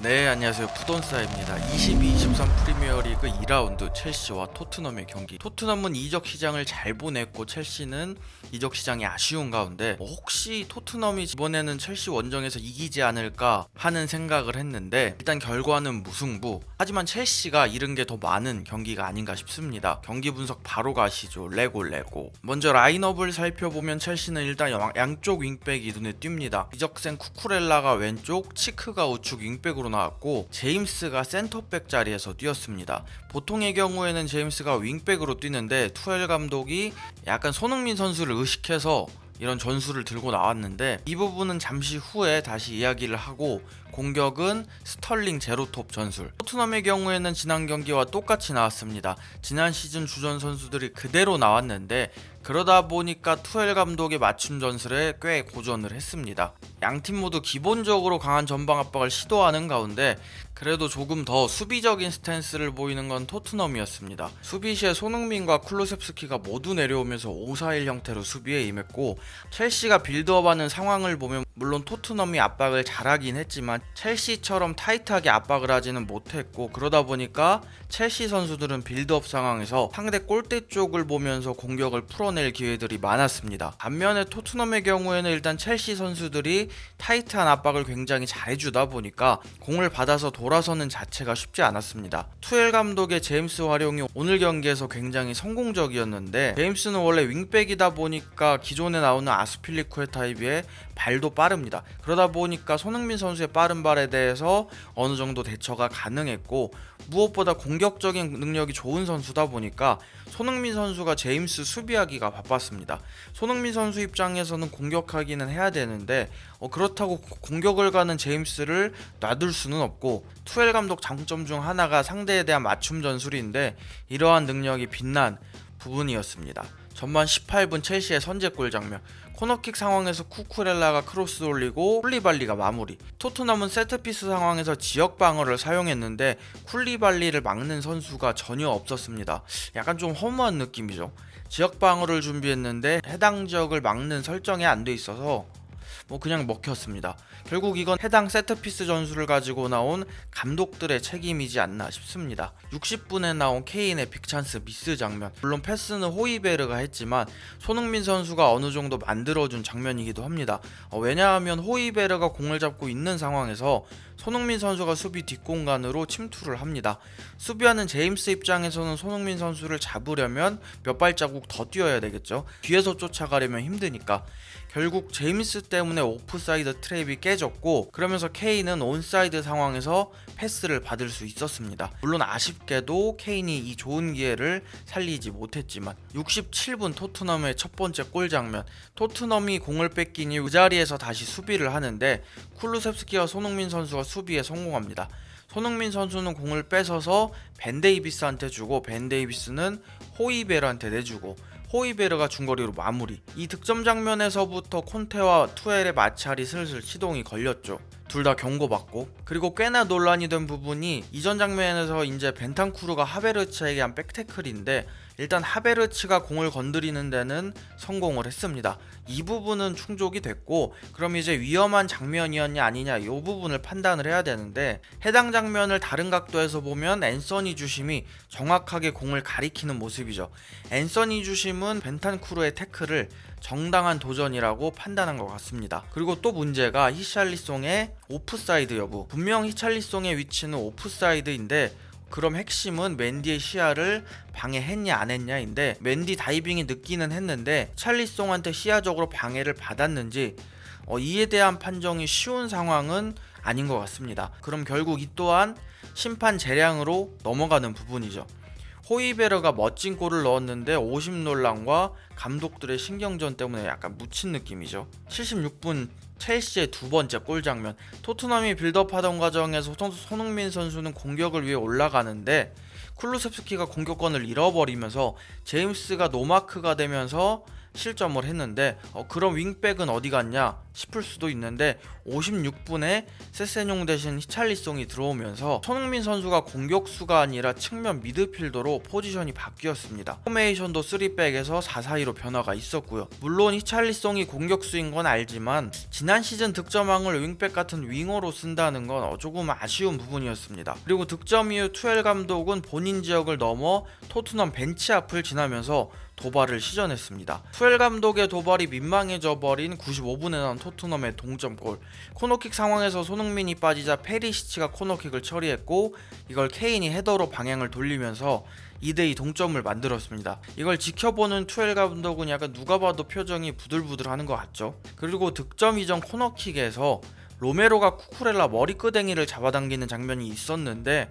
네, 안녕하세요. 푸돈사입니다. 22-23 프리미어리그 2라운드 첼시와 토트넘의 경기. 토트넘은 이적 시장을 잘 보냈고 첼시는 이적 시장이 아쉬운 가운데 혹시 토트넘이 이번에는 첼시 원정에서 이기지 않을까 하는 생각을 했는데 일단 결과는 무승부. 하지만 첼시가 잃은 게 더 많은 경기가 아닌가 싶습니다. 경기 분석 바로 가시죠. 레고. 먼저 라인업을 살펴보면 첼시는 일단 양쪽 윙백이 눈에 띕니다. 이적생 쿠쿠렐라가 왼쪽, 치크가 우측 윙백으로 나왔고 제임스가 센터백 자리에서 뛰었습니다. 보통의 경우에는 제임스가 윙백으로 뛰는데 투엘 감독이 약간 손흥민 선수를 의식해서 이런 전술을 들고 나왔는데 이 부분은 잠시 후에 다시 이야기를 하고 공격은 스털링 제로톱 전술. 토트넘의 경우에는 지난 경기와 똑같이 나왔습니다. 지난 시즌 주전 선수들이 그대로 나왔는데 그러다 보니까 투엘 감독의 맞춤 전술에 꽤 고전을 했습니다. 양팀 모두 기본적으로 강한 전방 압박을 시도하는 가운데 그래도 조금 더 수비적인 스탠스를 보이는 건 토트넘이었습니다. 수비 시에 손흥민과 쿨루셉스키가 모두 내려오면서 5-4-1 형태로 수비에 임했고 첼시가 빌드업하는 상황을 보면 물론 토트넘이 압박을 잘하긴 했지만 첼시처럼 타이트하게 압박을 하지는 못했고 그러다 보니까 첼시 선수들은 빌드업 상황에서 상대 골대 쪽을 보면서 공격을 풀어낼 기회들이 많았습니다. 반면에 토트넘의 경우에는 일단 첼시 선수들이 타이트한 압박을 굉장히 잘해주다 보니까 공을 받아서 돌아서는 자체가 쉽지 않았습니다. 투엘 감독의 제임스 활용이 오늘 경기에서 굉장히 성공적이었는데 제임스는 원래 윙백이다 보니까 기존에 나오는 아스필리쿠에타에 비해 발도 빠릅니다. 그러다 보니까 손흥민 선수의 빠른 발에 대해서 어느 정도 대처가 가능했고 무엇보다 공격적인 능력이 좋은 선수다 보니까 손흥민 선수가 제임스 수비하기가 바빴습니다. 손흥민 선수 입장에서는 공격하기는 해야 되는데 그렇다고 공격을 가는 제임스를 놔둘 수는 없고 투엘 감독 장점 중 하나가 상대에 대한 맞춤 전술인데 이러한 능력이 빛난 부분이었습니다. 전반 18분 첼시의 선제골 장면. 코너킥 상황에서 쿠쿠렐라가 크로스 올리고 쿨리발리가 마무리. 토트넘은 세트피스 상황에서 지역 방어를 사용했는데 쿨리발리를 막는 선수가 전혀 없었습니다. 약간 좀 허무한 느낌이죠. 지역 방어를 준비했는데 해당 지역을 막는 설정이 안 돼 있어서 그냥 먹혔습니다. 결국 이건 해당 세트피스 전술을 가지고 나온 감독들의 책임이지 않나 싶습니다. 60분에 나온 케인의 빅찬스 미스 장면. 물론 패스는 호이베르가 했지만 손흥민 선수가 어느 정도 만들어준 장면이기도 합니다. 왜냐하면 호이베르가 공을 잡고 있는 상황에서 손흥민 선수가 수비 뒷공간으로 침투를 합니다. 수비하는 제임스 입장에서는 손흥민 선수를 잡으려면 몇 발자국 더 뛰어야 되겠죠. 뒤에서 쫓아가려면 힘드니까. 결국 제임스 때문에 오프사이드 트랩이 깨졌고 그러면서 케인은 온사이드 상황에서 패스를 받을 수 있었습니다. 물론 아쉽게도 케인이 이 좋은 기회를 살리지 못했지만 67분 토트넘의 첫 번째 골 장면. 토트넘이 공을 뺏긴 이후 그 자리에서 다시 수비를 하는데 쿨루셉스키와 손흥민 선수가 수비에 성공합니다. 손흥민 선수는 공을 뺏어서 벤 데이비스한테 주고 벤 데이비스는 호이베르한테 내주고 호이베르가 중거리로 마무리. 이 득점 장면에서부터 콘테와 투엘의 마찰이 슬슬 시동이 걸렸죠. 둘 다 경고받고 그리고 꽤나 논란이 된 부분이 이전 장면에서 이제 벤탄쿠르가 하베르츠에게 한 백태클인데 일단 하베르츠가 공을 건드리는 데는 성공을 했습니다. 이 부분은 충족이 됐고 그럼 이제 위험한 장면이었냐 아니냐 이 부분을 판단을 해야 되는데 해당 장면을 다른 각도에서 보면 앤서니 주심이 정확하게 공을 가리키는 모습이죠. 앤서니 주심은 벤탄쿠르의 태클을 정당한 도전이라고 판단한 것 같습니다. 그리고 또 문제가 히샬리송의 오프사이드 여부. 분명 히샬리송의 위치는 오프사이드인데 그럼 핵심은 맨디의 시야를 방해했냐 안 했냐인데 맨디 다이빙이 늦기는 했는데 찰리송한테 시야적으로 방해를 받았는지 이에 대한 판정이 쉬운 상황은 아닌 것 같습니다. 그럼 결국 이 또한 심판 재량으로 넘어가는 부분이죠. 호이베르가 멋진 골을 넣었는데 오심 논란과 감독들의 신경전 때문에 약간 묻힌 느낌이죠. 76분 첼시의 두 번째 골 장면. 토트넘이 빌드업하던 과정에서 손흥민 선수는 공격을 위해 올라가는데 쿨루셉스키가 공격권을 잃어버리면서 제임스가 노마크가 되면서 실점을 했는데 그럼 윙백은 어디 갔냐 싶을 수도 있는데 56분에 세세뇽 대신 히찰리송이 들어오면서 손흥민 선수가 공격수가 아니라 측면 미드필더로 포지션이 바뀌었습니다. 포메이션도 3백에서 4-4-2로 변화가 있었고요. 물론 히찰리송이 공격수인 건 알지만 지난 시즌 득점왕을 윙백 같은 윙어로 쓴다는 건 조금 아쉬운 부분이었습니다. 그리고 득점 이후 투엘 감독은 본인 지역을 넘어 토트넘 벤치 앞을 지나면서 도발을 시전했습니다. 투엘 감독의 도발이 민망해져 버린 95분에 나온 토트넘의 동점골. 코너킥 상황에서 손흥민이 빠지자 페리시치가 코너킥을 처리했고 이걸 케인이 헤더로 방향을 돌리면서 2대2 동점을 만들었습니다. 이걸 지켜보는 투엘 감독은 약간 누가 봐도 표정이 부들부들하는 것 같죠. 그리고 득점 이전 코너킥에서 로메로가 쿠쿠렐라 머리끄댕이를 잡아당기는 장면이 있었는데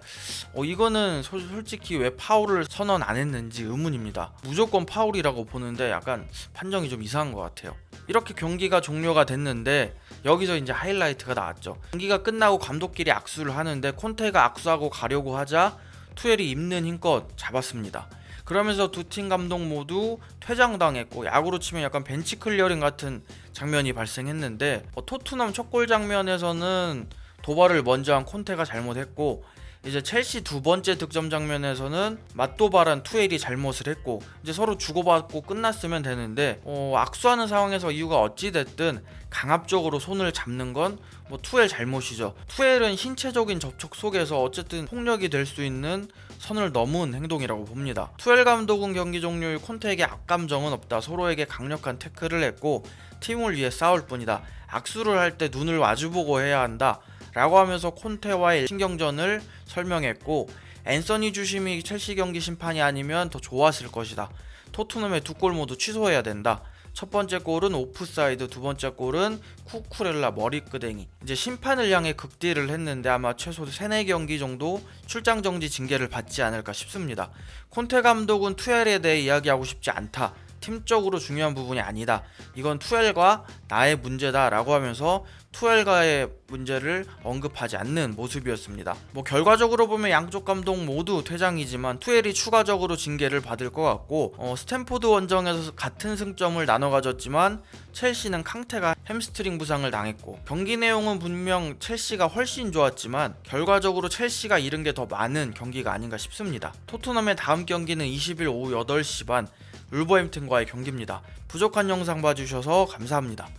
이거는 솔직히 왜 파울을 선언 안 했는지 의문입니다. 무조건 파울이라고 보는데 약간 판정이 좀 이상한 것 같아요. 이렇게 경기가 종료가 됐는데 여기서 이제 하이라이트가 나왔죠. 경기가 끝나고 감독끼리 악수를 하는데 콘테가 악수하고 가려고 하자 투엘이 입는 힘껏 잡았습니다. 그러면서 두 팀 감독 모두 퇴장당했고 야구로 치면 약간 벤치 클리어링 같은 장면이 발생했는데 토트넘 첫 골 장면에서는 도발을 먼저 한 콘테가 잘못했고 이제 첼시 두 번째 득점 장면에서는 맞도발한 투엘이 잘못을 했고 이제 서로 주고받고 끝났으면 되는데 악수하는 상황에서 이유가 어찌됐든 강압적으로 손을 잡는 건 투엘 잘못이죠. 투엘은 신체적인 접촉 속에서 어쨌든 폭력이 될 수 있는 선을 넘은 행동이라고 봅니다. 투엘 감독은 경기 종료 후 콘테에게 악감정은 없다. 서로에게 강력한 태클을 했고 팀을 위해 싸울 뿐이다. 악수를 할 때 눈을 마주보고 해야 한다. 라고 하면서 콘테와의 신경전을 설명했고 앤서니 주심이 첼시 경기 심판이 아니면 더 좋았을 것이다. 토트넘의 두 골 모두 취소해야 된다. 첫 번째 골은 오프사이드, 두 번째 골은 쿠쿠렐라 머리끄댕이. 이제 심판을 향해 극딜을 했는데 아마 최소 3-4경기 정도 출장 정지 징계를 받지 않을까 싶습니다. 콘테 감독은 투엘에 대해 이야기하고 싶지 않다. 팀적으로 중요한 부분이 아니다. 이건 투엘과 나의 문제다 라고 하면서 투엘과의 문제를 언급하지 않는 모습이었습니다. 결과적으로 보면 양쪽 감독 모두 퇴장이지만 투엘이 추가적으로 징계를 받을 것 같고 스탠포드 원정에서 같은 승점을 나눠 가졌지만 첼시는 캉테가 햄스트링 부상을 당했고 경기 내용은 분명 첼시가 훨씬 좋았지만 결과적으로 첼시가 잃은 게 더 많은 경기가 아닌가 싶습니다. 토트넘의 다음 경기는 20일 오후 8시 반 울버햄튼과의 경기입니다. 부족한 영상 봐주셔서 감사합니다.